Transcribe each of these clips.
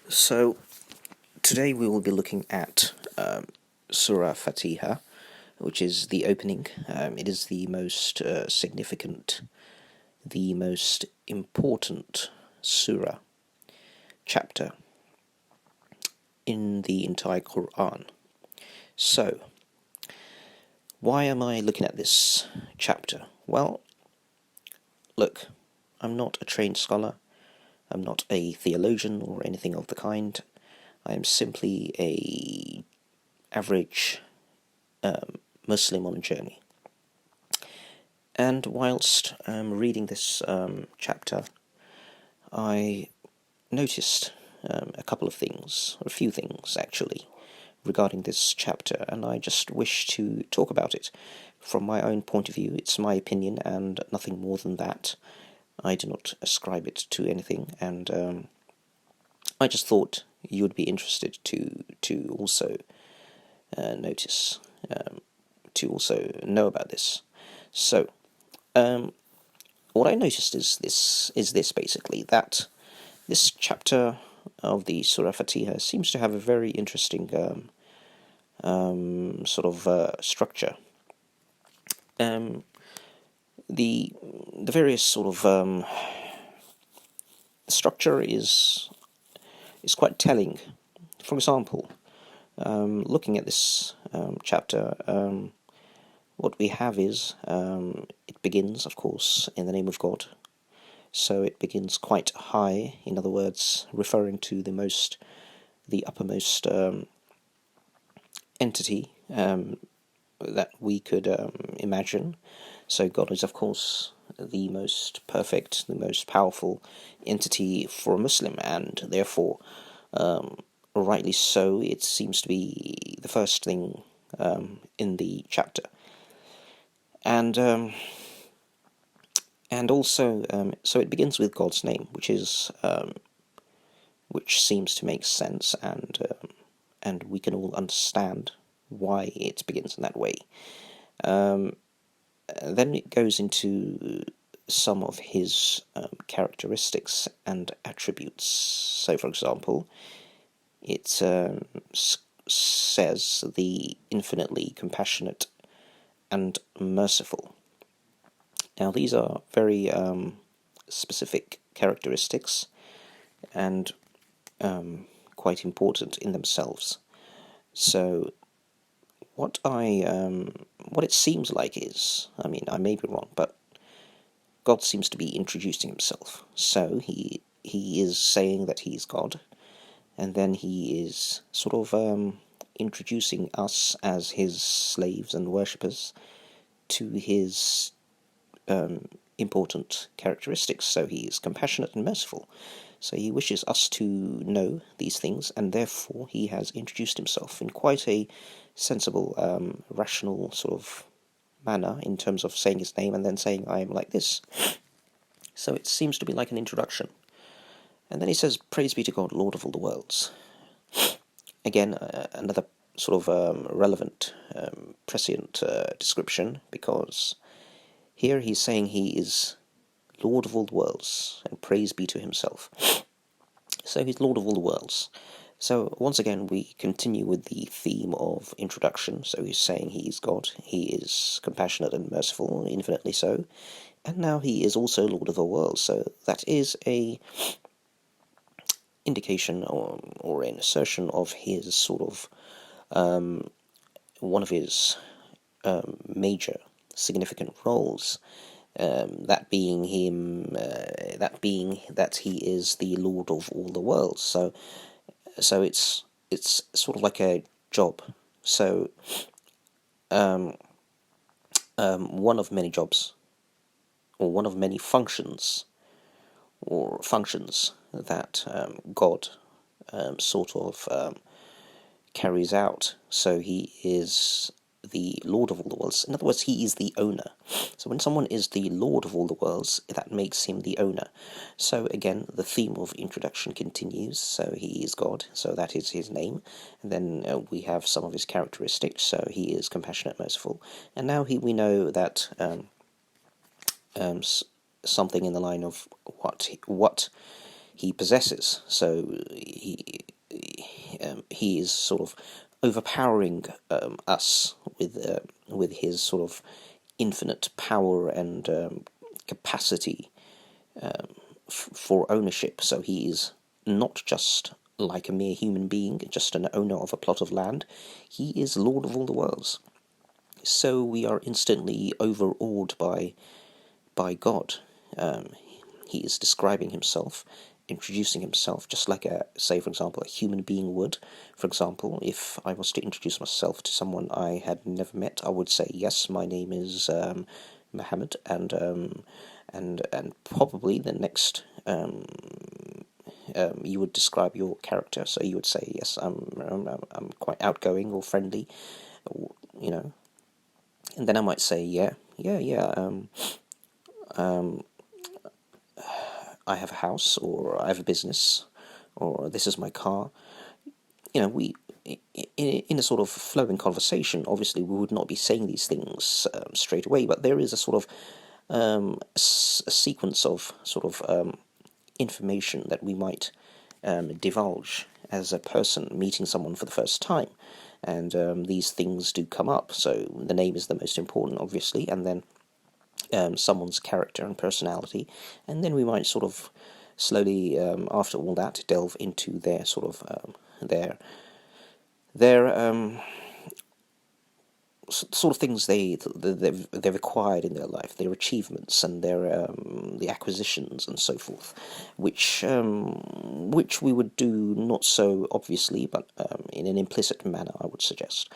So today we will be looking at Surah Fatiha, which is the opening. It is the most significant, the most important surah chapter in the entire Quran. So, why am I looking at this chapter? Well, look, I'm not a trained scholar. I'm not a theologian or anything of the kind. I am simply a average Muslim on a journey. And whilst reading this chapter, I noticed a couple of things, or a few things actually, regarding this chapter, and I just wish to talk about it from my own point of view. It's my opinion and nothing more than that. I do not ascribe it to anything, and I just thought you would be interested to also notice, to also know about this. So, what I noticed is this basically, that this chapter of the Surah Fatiha seems to have a very interesting sort of structure. The various sort of structure is quite telling. For example, looking at this chapter, what we have is it begins, of course, in the name of God. So it begins quite high, in other words, referring to the uppermost entity that we could imagine. So God is, of course, the most perfect, the most powerful entity for a Muslim, and therefore, rightly so, it seems to be the first thing in the chapter. And also, so it begins with God's name, which seems to make sense, and we can all understand why it begins in that way. Then it goes into some of his characteristics and attributes. So, for example, it says the infinitely compassionate and merciful. Now, these are very specific characteristics and quite important in themselves. So, what it seems like is, I mean, I may be wrong, but God seems to be introducing himself. So he is saying that he's God, and then he is sort of introducing us as his slaves and worshippers to his important characteristics. So he is compassionate and merciful. So he wishes us to know these things, and therefore he has introduced himself in quite a sensible, rational sort of manner in terms of saying his name and then saying, I am like this. So it seems to be like an introduction. And then he says, Praise be to God, Lord of all the worlds. Again, another sort of relevant, prescient description, because here he's saying he is Lord of all the worlds, and praise be to himself. So he's Lord of all the worlds. So once again, we continue with the theme of introduction. So he's saying he is God, he is compassionate and merciful, infinitely so, and now he is also Lord of the worlds. So that is a indication or an assertion of his sort of one of his major significant roles. That being that he is the Lord of all the worlds. So it's sort of like a job. So one of many jobs, or one of many functions, that God sort of carries out. So he is the Lord of all the worlds. In other words, he is the owner. So when someone is the Lord of all the worlds, that makes him the owner. So again, the theme of introduction continues. So he is God, so that is his name. And then we have some of his characteristics. So he is compassionate, merciful. And now we know that something in the line of what he possesses. So he is sort of overpowering us with his sort of infinite power and capacity for ownership. So he is not just like a mere human being, just an owner of a plot of land. He is Lord of all the worlds. So we are instantly overawed by God. He is describing himself, introducing himself, just like say, for example, a human being would. For example, if I was to introduce myself to someone I had never met, I would say, yes, my name is Mohammed, and probably the next you would describe your character. So you would say, yes, I'm quite outgoing or friendly, you know, and then I might say, yeah. I have a house, or I have a business, or this is my car. We in a sort of flowing conversation, obviously we would not be saying these things straight away, but there is a sort of a sequence of sort of information that we might divulge as a person meeting someone for the first time, and these things do come up. So the name is the most important, obviously, and then someone's character and personality, and then we might sort of slowly, after all that, delve into their sort of their sort of things they've acquired in their life, their achievements and their the acquisitions and so forth, which we would do not so obviously, but in an implicit manner, I would suggest.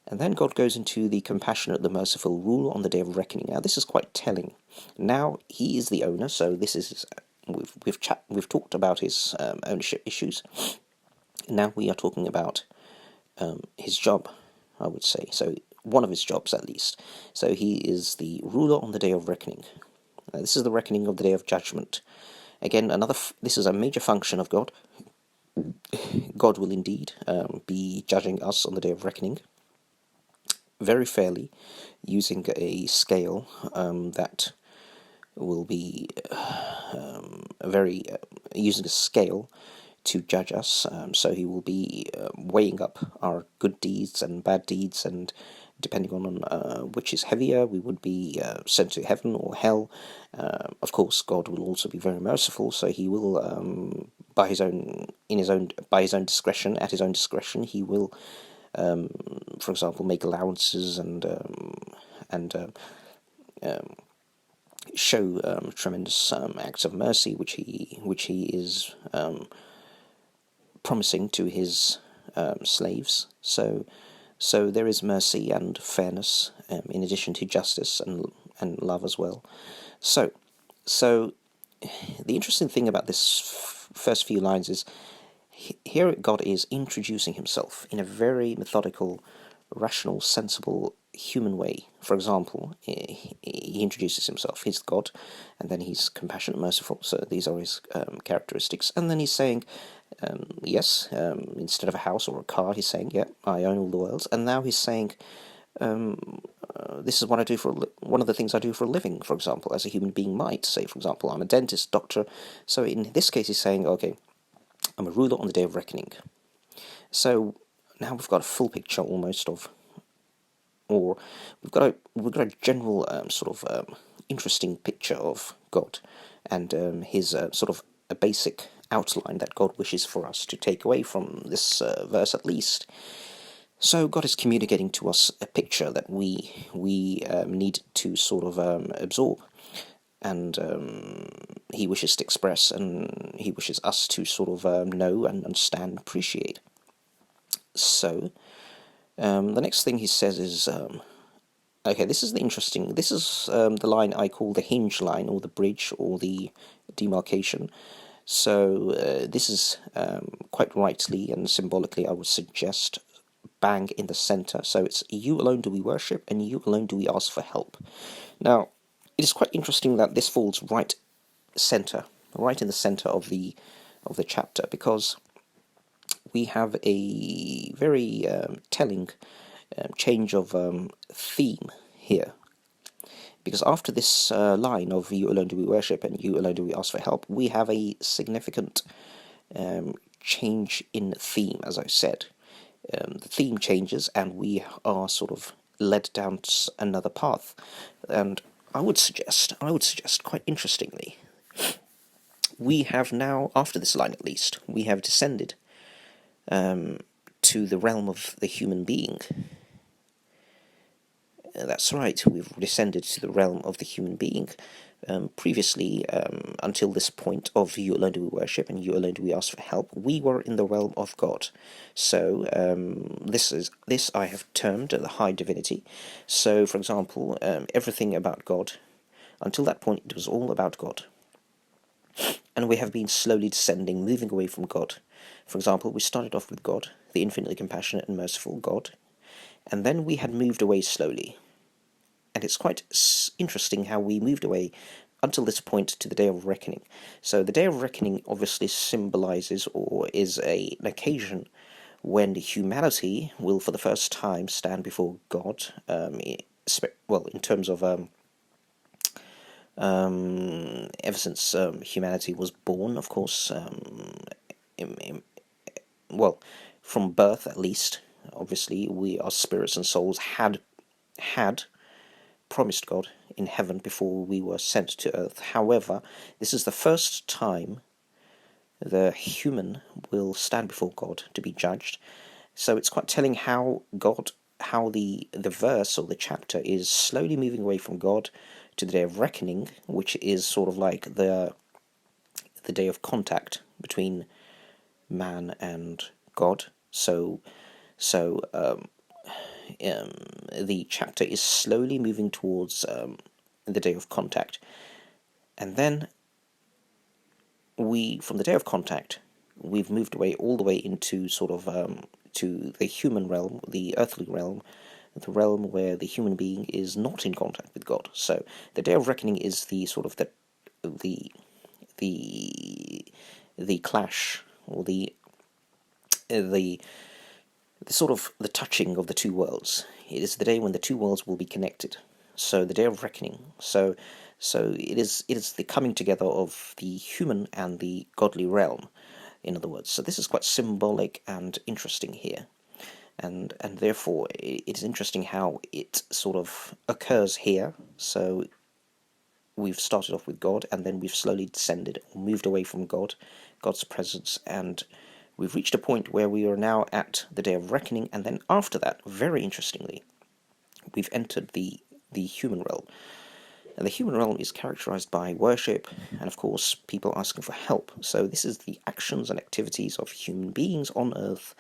And then God goes into the compassionate, the merciful rule on the day of reckoning. Now, this is quite telling. Now he is the owner, so this is we've talked about his ownership issues. Now we are talking about his job, I would say. So one of his jobs, at least. So he is the ruler on the day of reckoning. This is the reckoning of the day of judgment. Again, this is a major function of God. God will indeed be judging us on the day of reckoning very fairly, using a scale that will be using a scale to judge us. So he will be weighing up our good deeds and bad deeds, and depending on which is heavier, we would be sent to heaven or hell. Of course, God will also be very merciful, so he will, by his own discretion, at his own discretion, he will, for example, make allowances and show tremendous acts of mercy, which he is promising to his slaves. So there is mercy and fairness, in addition to justice and love as well. So the interesting thing about this first few lines is here God is introducing himself in a very methodical, rational, sensible, human way. For example, he introduces himself. He's God, and then he's compassionate, merciful. So these are his characteristics. And then he's saying, yes, instead of a house or a car, he's saying, yeah, I own all the worlds. And now he's saying, this is what I do one of the things I do for a living, for example, as a human being might say. For example, I'm a dentist, doctor. So in this case, he's saying, okay, I'm a ruler on the day of reckoning. So now we've got a full picture almost of, or we've got a general sort of interesting picture of God and his sort of a basic outline that God wishes for us to take away from this verse, at least. So God is communicating to us a picture that we need to sort of absorb, and he wishes to express, and he wishes us to sort of know and understand and appreciate. So the next thing he says is, okay, this is the line I call the hinge line, or the bridge, or the demarcation. So this is quite rightly and symbolically, I would suggest, bang in the center. So it's you alone do we worship, and you alone do we ask for help. Now, it is quite interesting that this falls right in the center of the chapter, because we have a very telling change of theme here, Because after this line of "You alone do we worship" and "You alone do we ask for help," we have a significant change in theme, as I said. The theme changes, and we are sort of led down another path. And I would suggest, quite interestingly, we have now, after this line at least, we have descended to the realm of the human being. That's right, we've descended to the realm of the human being. Previously, until this point of "You alone do we worship" and "You alone do we ask for help," we were in the realm of God. So this I have termed the high divinity. So, for example, everything about God, until that point, it was all about God. And we have been slowly descending, moving away from God. For example, we started off with God, the infinitely compassionate and merciful God, and then we had moved away slowly. And it's quite interesting how we moved away until this point to the Day of Reckoning. So the Day of Reckoning obviously symbolizes, or is an occasion when humanity will for the first time stand before God, in terms of ever since humanity was born, of course, from birth at least. Obviously, we, our spirits and souls, had promised God in heaven before we were sent to earth. However, this is the first time the human will stand before God to be judged. So it's quite telling how the verse or the chapter is slowly moving away from God to the Day of Reckoning, which is sort of like the day of contact between man and God. So the chapter is slowly moving towards the Day of Contact, and then from the Day of Contact, we've moved away all the way into sort of to the human realm, the earthly realm, the realm where the human being is not in contact with God. So the Day of Reckoning is the sort of the clash, or the sort of the touching of the two worlds. It is the day when the two worlds will be connected. So the Day of Reckoning. So it is the coming together of the human and the godly realm, in other words. So this is quite symbolic and interesting here. And therefore it is interesting how it sort of occurs here. So we've started off with God, and then we've slowly descended, or moved away from God's presence, and we've reached a point where we are now at the Day of Reckoning. And then after that, very interestingly, we've entered the human realm. And the human realm is characterized by worship and, of course, people asking for help. So this is the actions and activities of human beings on earth.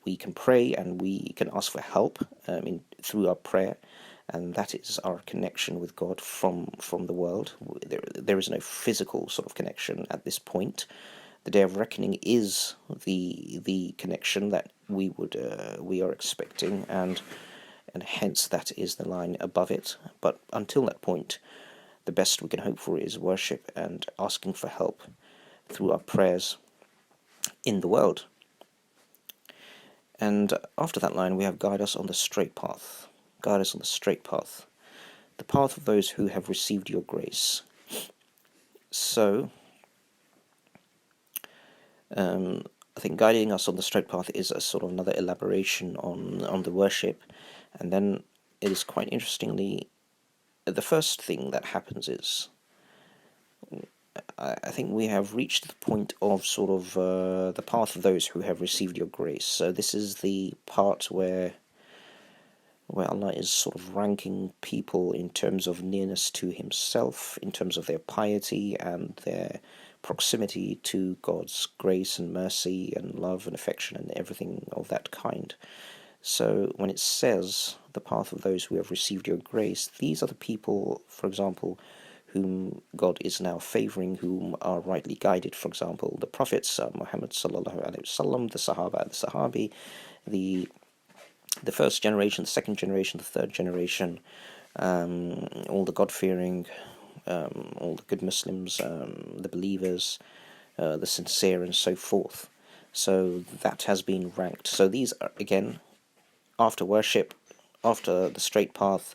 We can pray and we can ask for help through our prayer, and that is our connection with God from the world. There is no physical sort of connection at this point. The Day of Reckoning is the connection that we are expecting, and hence that is the line above it. But until that point, the best we can hope for is worship and asking for help through our prayers in the world. And after that line, we have "Guide us on the straight path." Guide us on the straight path, the path of those who have received your grace. So, I think guiding us on the straight path is a sort of another elaboration on the worship. And then it is quite interestingly, the first thing that happens is, I think we have reached the point of sort of the path of those who have received your grace. So this is the part where Allah is sort of ranking people in terms of nearness to Himself, in terms of their piety and their proximity to God's grace and mercy and love and affection and everything of that kind. So when it says the path of those who have received your grace, these are the people, for example, whom God is now favoring, whom are rightly guided. For example, the prophets, Muhammad sallallahu alaihi wasallam, the Sahaba, the Sahabi, the first generation, the second generation, the third generation, all the God-fearing, all the good Muslims, the believers, the sincere, and so forth. So that has been ranked. So these are, again, after worship, after the straight path,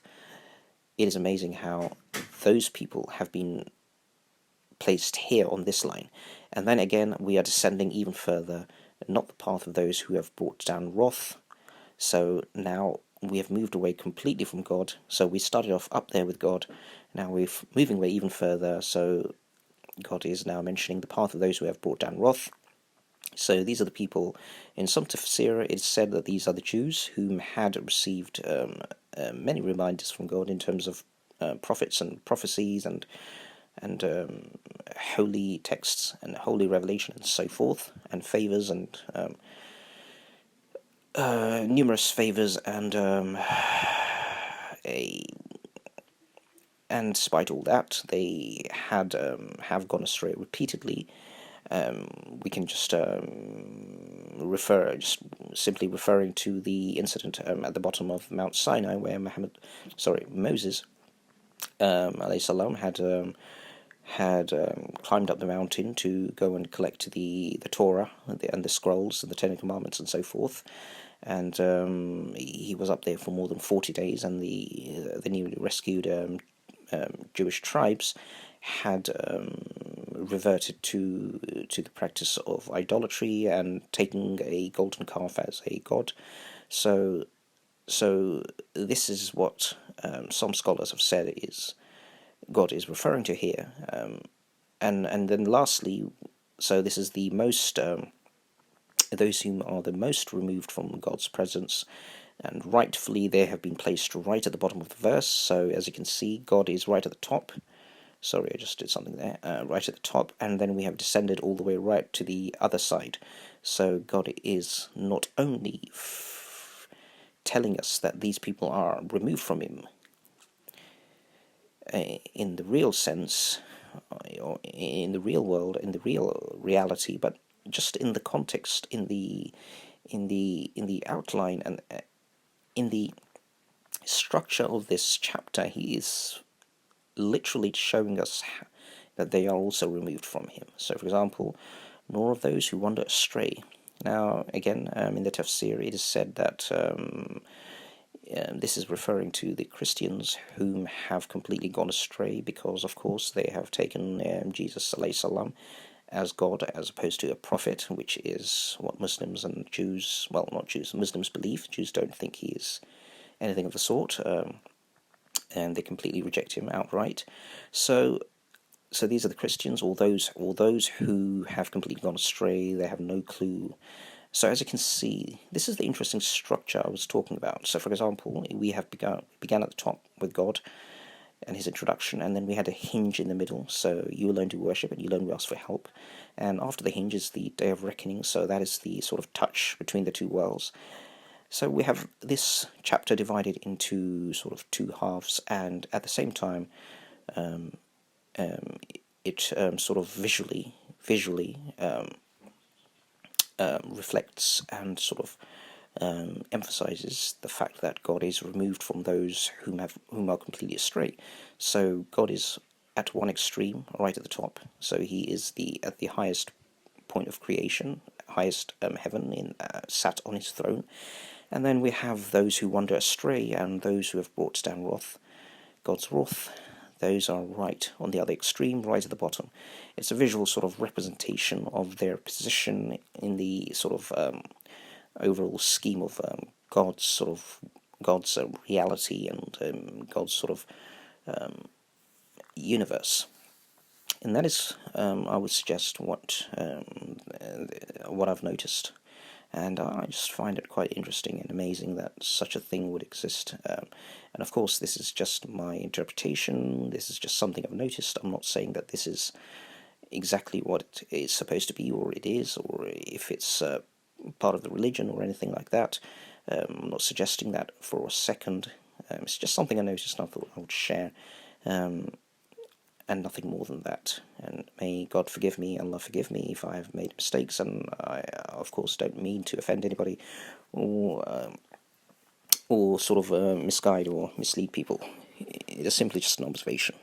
it is amazing how those people have been placed here on this line. And then again, we are descending even further, not the path of those who have brought down wrath. So now we have moved away completely from God. So we started off up there with God. Now we're moving away even further. So God is now mentioning the path of those who have brought down wrath. So these are the people, in some tafsir it is said that these are the Jews whom had received many reminders from God in terms of prophets and prophecies and holy texts and holy revelation and so forth, and favors and numerous favors and and despite all that, they had have gone astray repeatedly. We can just simply referring to the incident at the bottom of Mount Sinai, where Moses, alayhi salam, had climbed up the mountain to go and collect the Torah and the scrolls and the Ten Commandments and so forth. And he was up there for more than 40 days, and the newly rescued Jewish tribes had reverted to the practice of idolatry and taking a golden calf as a god. So this is what some scholars have said is God is referring to here. And then lastly, so this is the most those whom are the most removed from God's presence, and rightfully they have been placed right at the bottom of the verse. So as you can see, God is right at the top. Sorry, I just did something there. Right at the top, and then we have descended all the way right to the other side. So God is not only telling us that these people are removed from Him in the real sense, or in the real world, in the real reality, but just in the context, in the outline, and in the structure of this chapter, he is literally showing us that they are also removed from him. So, for example, nor of those who wander astray. Now, again, in the tafsir, it is said that this is referring to the Christians whom have completely gone astray because, of course, they have taken Jesus alayhi salam as God as opposed to a prophet, which is what Muslims and Jews, well, not Jews, Muslims believe. Jews don't think he is anything of the sort, and they completely reject him outright. So these are the Christians, all those who have completely gone astray. They have no clue. So as you can see, this is the interesting structure I was talking about. So for example, we have began at the top with God and his introduction, and then we had a hinge in the middle. So you alone do worship and you alone ask for help. And after the hinge is the day of reckoning. So that is the sort of touch between the two worlds. So we have this chapter divided into sort of two halves, and at the same time, it sort of visually reflects and sort of emphasizes the fact that God is removed from those whom are completely astray. So God is at one extreme, right at the top. So he is at the highest point of creation, highest heaven, sat on his throne. And then we have those who wander astray and those who have brought down wrath, God's wrath. Those are right on the other extreme, right at the bottom. It's a visual sort of representation of their position in the sort of overall scheme of God's reality and God's sort of universe. And that is, I would suggest, what I've noticed. And I just find it quite interesting and amazing that such a thing would exist. And of course, this is just my interpretation. This is just something I've noticed. I'm not saying that this is exactly what it is supposed to be, or it is, or if it's part of the religion or anything like that. I'm not suggesting that for a second. It's just something I noticed and I thought I would share. And nothing more than that. And may God forgive me, Allah forgive me if I have made mistakes, and I, of course, don't mean to offend anybody or sort of misguide or mislead people. It is simply just an observation.